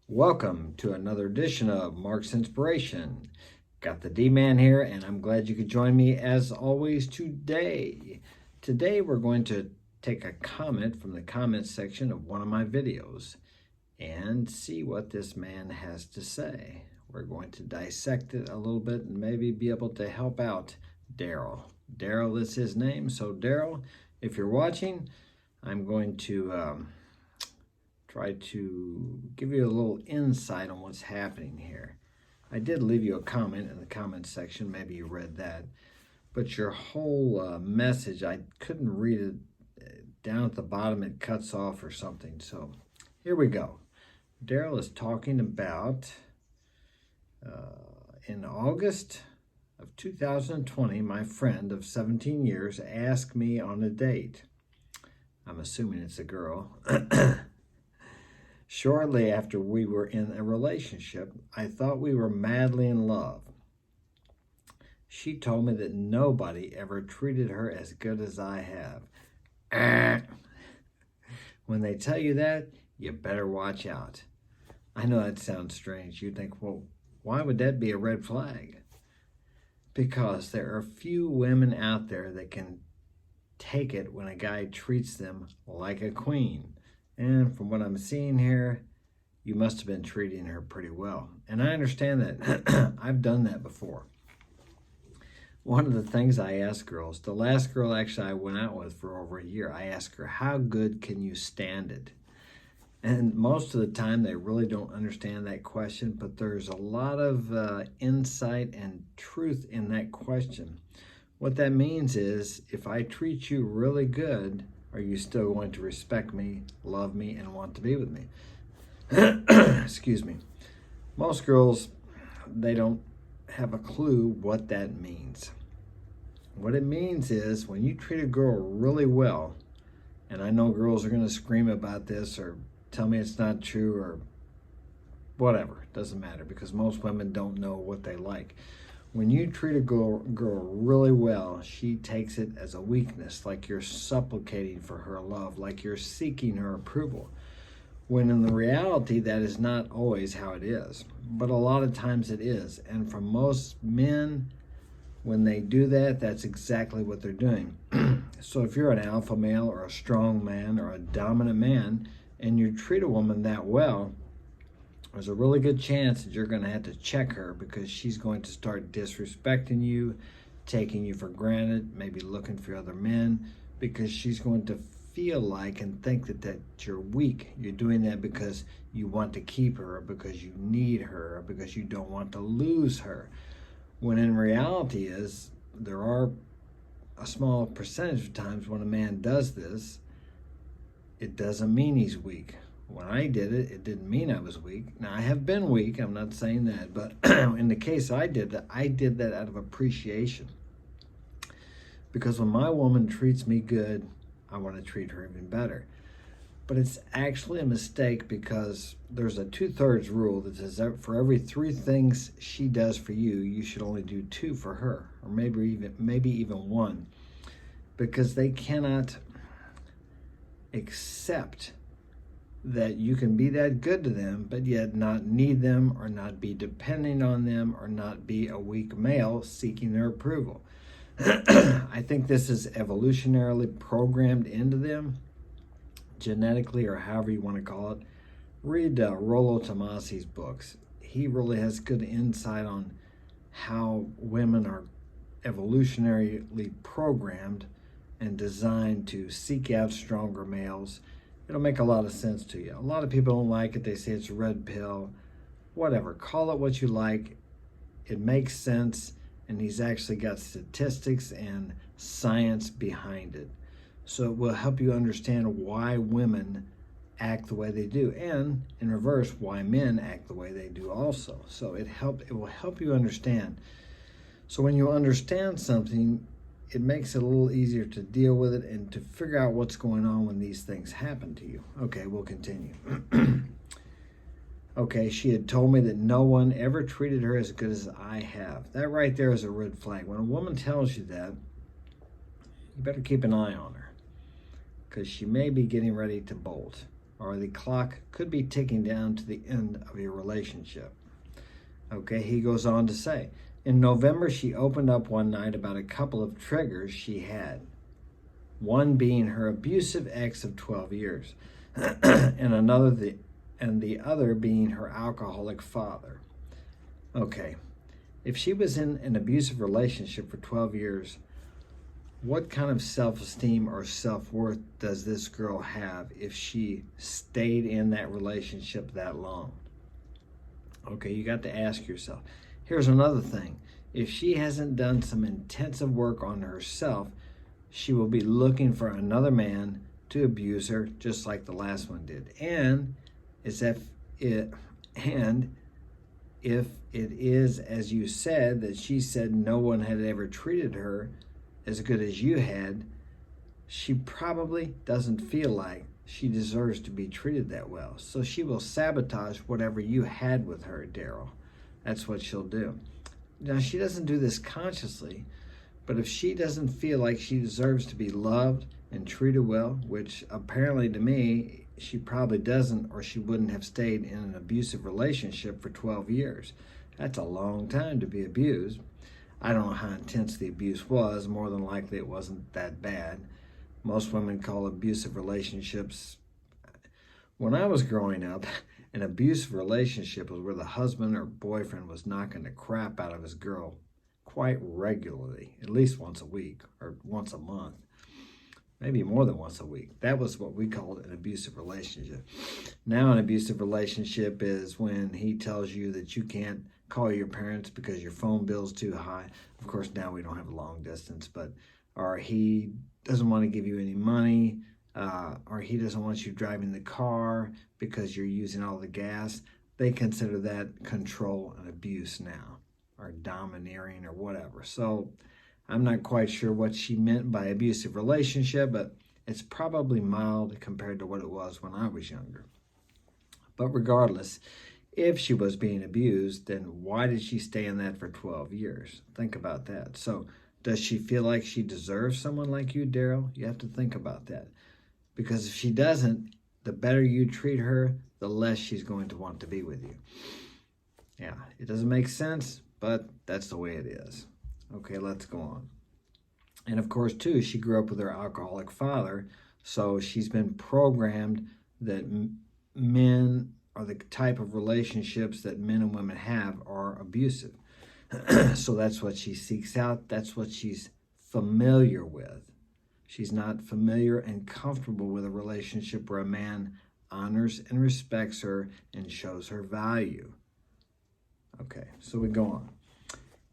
Welcome to another edition of Mark's Inspiration. Got the D-Man here, and I'm glad you could join me as always today. Today we're going to take a comment from the comment section of one of my videos and see what this man has to say. We're going to dissect it a little bit and maybe be able to help out Daryl. Daryl is his name, so Daryl, if you're watching, I'm going to try to give you a little insight on what's happening here. I did leave you a comment in the comment section. Maybe you read that. But your whole message, I couldn't read it. Down at the bottom, it cuts off or something. So here we go. Daryl is talking about in August of 2020, my friend of 17 years asked me on a date. I'm assuming it's a girl. Shortly after we were in a relationship, I thought we were madly in love. She told me that nobody ever treated her as good as I have. When they tell you that, you better watch out. I know that sounds strange. You think, well, why would that be a red flag? Because there are few women out there that can take it when a guy treats them like a queen. And from what I'm seeing here, you must have been treating her pretty well. And I understand that. I've done that before. One of the things I ask girls, the last girl actually I went out with for over a year, I asked her, how good can you stand it? And most of the time, they really don't understand that question, but there's a lot of insight and truth in that question. What that means is, if I treat you really good, are you still going to respect me, love me, and want to be with me? Excuse me. Most girls, they don't have a clue what that means. What it means is when you treat a girl really well, and I know girls are going to scream about this or tell me it's not true or whatever. It doesn't matter because most women don't know what they like. When you treat a girl really well, she takes it as a weakness, like you're supplicating for her love, like you're seeking her approval. When in the reality, that is not always how it is. But a lot of times it is. And for most men, when they do that, that's exactly what they're doing. So if you're an alpha male or a strong man or a dominant man, and you treat a woman that well, there's a really good chance that you're going to have to check her because she's going to start disrespecting you, taking you for granted, maybe looking for other men, because she's going to feel like and think that you're weak. You're doing that because you want to keep her, or because you need her, or because you don't want to lose her. When in reality is, there are a small percentage of times when a man does this, it doesn't mean he's weak. When I did it, it didn't mean I was weak. Now, I have been weak. I'm not saying that. But in the case I did that out of appreciation. Because when my woman treats me good, I want to treat her even better. But it's actually a mistake because there's a 2/3 rule that says that for every 3 things she does for you, you should only do 2 for her. Or maybe even 1. Because they cannot accept that you can be that good to them, but yet not need them or not be depending on them or not be a weak male seeking their approval. I think this is evolutionarily programmed into them, genetically or however you want to call it. Read Rollo Tomasi's books. He really has good insight on how women are evolutionarily programmed and designed to seek out stronger males. It'll make a lot of sense to you. A lot of people don't like it. They say it's a red pill. Whatever. Call it what you like. It makes sense. And he's actually got statistics and science behind it. So it will help you understand why women act the way they do. And in reverse, why men act the way they do also. So it will help you understand. So when you understand something, it makes it a little easier to deal with it and to figure out what's going on when these things happen to you. Okay, we'll continue. Okay, she had told me that no one ever treated her as good as I have. That right there is a red flag. When a woman tells you that, you better keep an eye on her because she may be getting ready to bolt. or the clock could be ticking down to the end of your relationship. Okay, he goes on to say, in November, she opened up one night about a couple of triggers she had. One being her abusive ex of 12 years, and the other being her alcoholic father. Okay, if she was in an abusive relationship for 12 years, what kind of self-esteem or self-worth does this girl have if she stayed in that relationship that long? Okay, you got to ask yourself. Here's another thing. If she hasn't done some intensive work on herself, she will be looking for another man to abuse her just like the last one did. And if it is as you said, that she said no one had ever treated her as good as you had, she probably doesn't feel like she deserves to be treated that well. So she will sabotage whatever you had with her, Daryl. That's what she'll do. Now, she doesn't do this consciously, but if she doesn't feel like she deserves to be loved and treated well, which apparently to me, she probably doesn't, or she wouldn't have stayed in an abusive relationship for 12 years. That's a long time to be abused. I don't know how intense the abuse was. More than likely it wasn't that bad. Most women call abusive relationships. When I was growing up, an abusive relationship was where the husband or boyfriend was knocking the crap out of his girl quite regularly, at least once a week or once a month, maybe more than once a week. That was what we called an abusive relationship. Now an abusive relationship is when he tells you that you can't call your parents because your phone bill's too high. Of course, now we don't have long distance, or he doesn't want to give you any money, or he doesn't want you driving the car because you're using all the gas. They consider that control and abuse now, or domineering or whatever. So I'm not quite sure what she meant by abusive relationship, but it's probably mild compared to what it was when I was younger. But regardless, if she was being abused, then why did she stay in that for 12 years? Think about that. So does she feel like she deserves someone like you, Daryl? You have to think about that. Because if she doesn't, the better you treat her, the less she's going to want to be with you. Yeah, it doesn't make sense, but that's the way it is. Okay, let's go on. And of course, too, she grew up with her alcoholic father, so she's been programmed that men, or the type of relationships that men and women have, are abusive. So that's what she seeks out. That's what she's familiar with. She's not familiar and comfortable with a relationship where a man honors and respects her and shows her value. Okay, so we go on.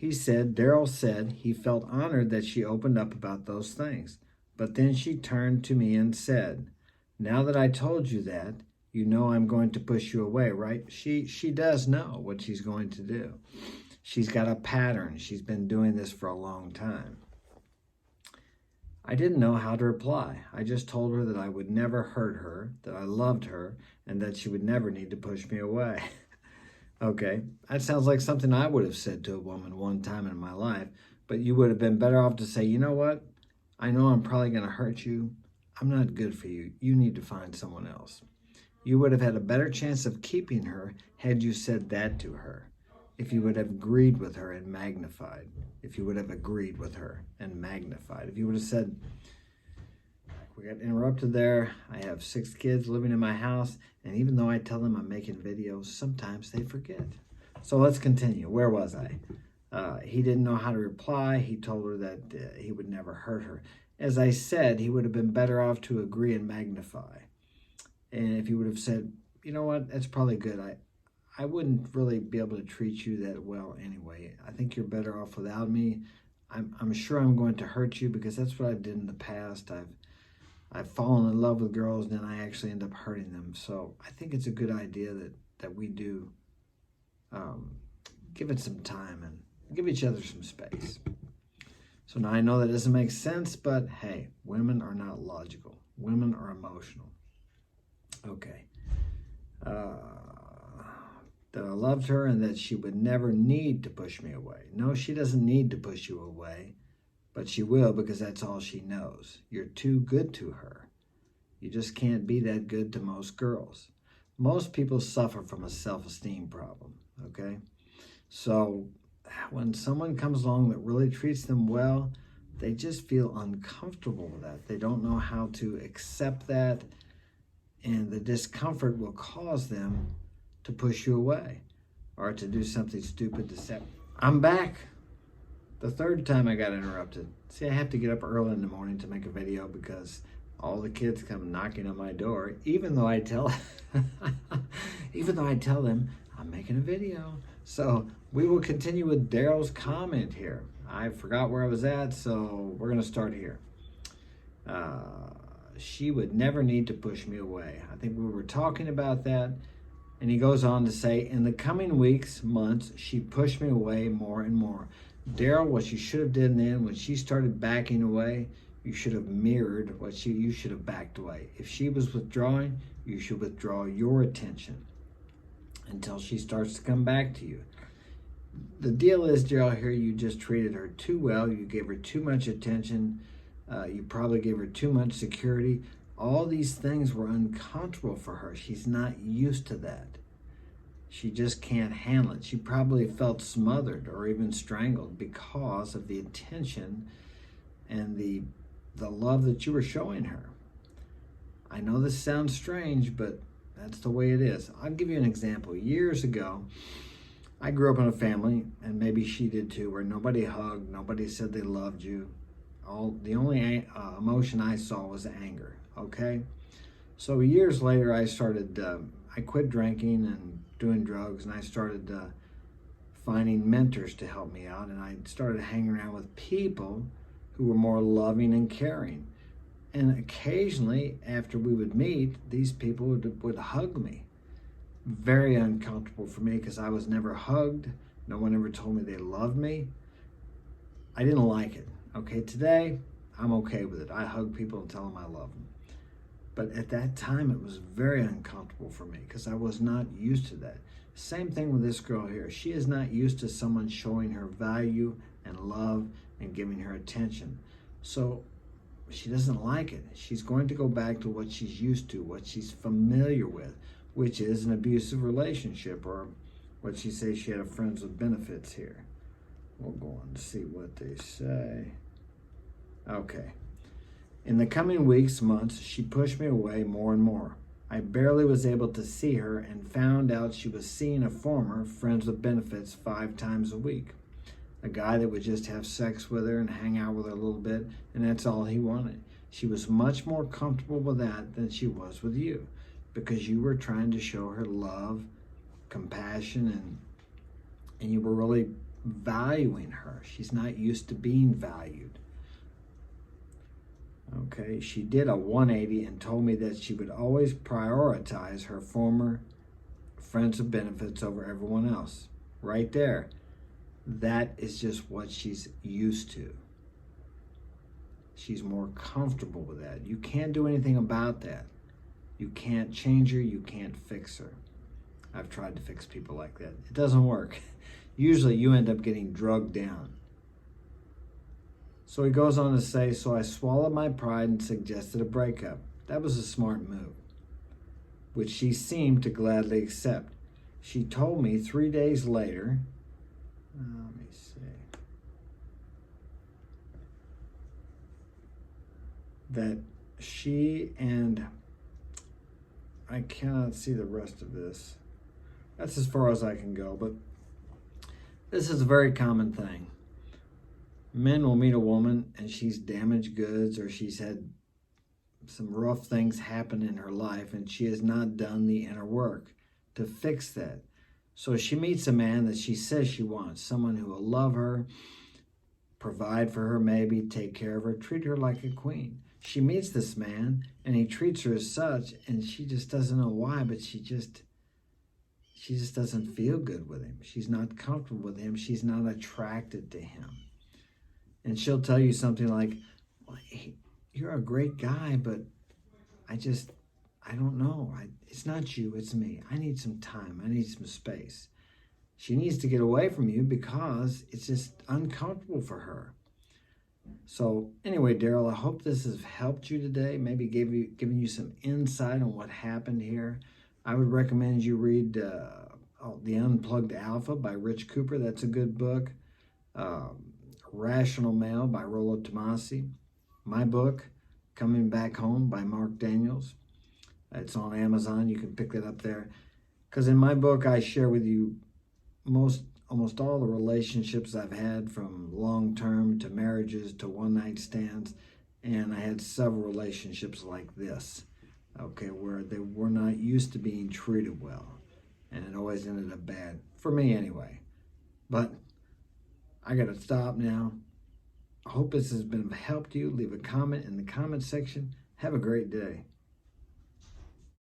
Daryl said he felt honored that she opened up about those things. But then she turned to me and said, now that I told you that, you know I'm going to push you away, right? She does know what she's going to do. She's got a pattern. She's been doing this for a long time. I didn't know how to reply. I just told her that I would never hurt her, that I loved her, and that she would never need to push me away. Okay, that sounds like something I would have said to a woman one time in my life, but you would have been better off to say, you know what? I know I'm probably going to hurt you. I'm not good for you. You need to find someone else. You would have had a better chance of keeping her had you said that to her. If you would have agreed with her and magnified. If you would have agreed with her and magnified. If you would have said, we got interrupted there. I have 6 kids living in my house, and even though I tell them I'm making videos, sometimes they forget. So let's continue. Where was I? He didn't know how to reply. He told her that he would never hurt her. As I said, he would have been better off to agree and magnify. And if he would have said, you know what, that's probably good. I wouldn't really be able to treat you that well anyway. I think you're better off without me. I'm sure I'm going to hurt you because that's what I did in the past. I've fallen in love with girls and then I actually end up hurting them. So I think it's a good idea that we do give it some time and give each other some space. So now I know that doesn't make sense, but hey, women are not logical. Women are emotional. Okay. That I loved her and that she would never need to push me away. No, she doesn't need to push you away, but she will because that's all she knows. You're too good to her. You just can't be that good to most girls. Most people suffer from a self-esteem problem, okay? So when someone comes along that really treats them well, they just feel uncomfortable with that. They don't know how to accept that, and the discomfort will cause them to push you away or to do something stupid to say, I'm back. The third time I got interrupted. See, I have to get up early in the morning to make a video because all the kids come knocking on my door, even though I tell them I'm making a video. So we will continue with Daryl's comment here. I forgot where I was at, so we're gonna start here. She would never need to push me away. I think we were talking about that. And he goes on to say, in the coming weeks, months, she pushed me away more and more. Daryl, what you should have done then, when she started backing away, you should have mirrored what you should have backed away. If she was withdrawing, you should withdraw your attention until she starts to come back to you. The deal is, Daryl, here you just treated her too well. You gave her too much attention. You probably gave her too much security. All these things were uncomfortable for her. She's not used to that. She just can't handle it. She probably felt smothered or even strangled because of the attention and the love that you were showing her. I know this sounds strange, but that's the way it is. I'll give you an example. Years ago, I grew up in a family, and maybe she did too, where nobody hugged, nobody said they loved you. The only emotion I saw was anger. Okay, so years later, I quit drinking and doing drugs, and I started finding mentors to help me out, and I started hanging around with people who were more loving and caring. And occasionally, after we would meet, these people would hug me. Very uncomfortable for me because I was never hugged. No one ever told me they loved me. I didn't like it. Okay, today, I'm okay with it. I hug people and tell them I love them. But at that time, it was very uncomfortable for me because I was not used to that. Same thing with this girl here. She is not used to someone showing her value and love and giving her attention. So she doesn't like it. She's going to go back to what she's used to, what she's familiar with, which is an abusive relationship, or what she says she had a friends with benefits here. We'll go on to see what they say. Okay. In the coming weeks, months, she pushed me away more and more. I barely was able to see her and found out she was seeing a former friends with benefits 5 times a week. A guy that would just have sex with her and hang out with her a little bit, and that's all he wanted. She was much more comfortable with that than she was with you, because you were trying to show her love, compassion, and you were really valuing her. She's not used to being valued. Okay, she did a 180 and told me that she would always prioritize her former friends of benefits over everyone else. Right there. That is just what she's used to. She's more comfortable with that. You can't do anything about that. You can't change her. You can't fix her. I've tried to fix people like that. It doesn't work. Usually you end up getting drugged down. So he goes on to say, so I swallowed my pride and suggested a breakup. That was a smart move, which she seemed to gladly accept. She told me 3 days later, let me see, that she and, I cannot see the rest of this. That's as far as I can go, but this is a very common thing. Men will meet a woman and she's damaged goods, or she's had some rough things happen in her life and she has not done the inner work to fix that. So she meets a man that she says she wants, someone who will love her, provide for her maybe, take care of her, treat her like a queen. She meets this man and he treats her as such, and she just doesn't know why, but she just doesn't feel good with him. She's not comfortable with him. She's not attracted to him. And she'll tell you something like, well, hey, you're a great guy, but I don't know. It's not you, it's me. I need some time. I need some space. She needs to get away from you because it's just uncomfortable for her. So anyway, Daryl, I hope this has helped you today. Maybe given you some insight on what happened here. I would recommend you read The Unplugged Alpha by Rich Cooper. That's a good book. Um, Rational Male by Rollo Tomasi. My book, Coming Back Home by Mark Daniels. It's on Amazon. You can pick that up there. Because in my book, I share with you almost all the relationships I've had, from long term to marriages to one night stands. And I had several relationships like this, okay, where they were not used to being treated well. And it always ended up bad, for me anyway. But I got to stop now. I hope this has been helped you. Leave a comment in the comment section. Have a great day.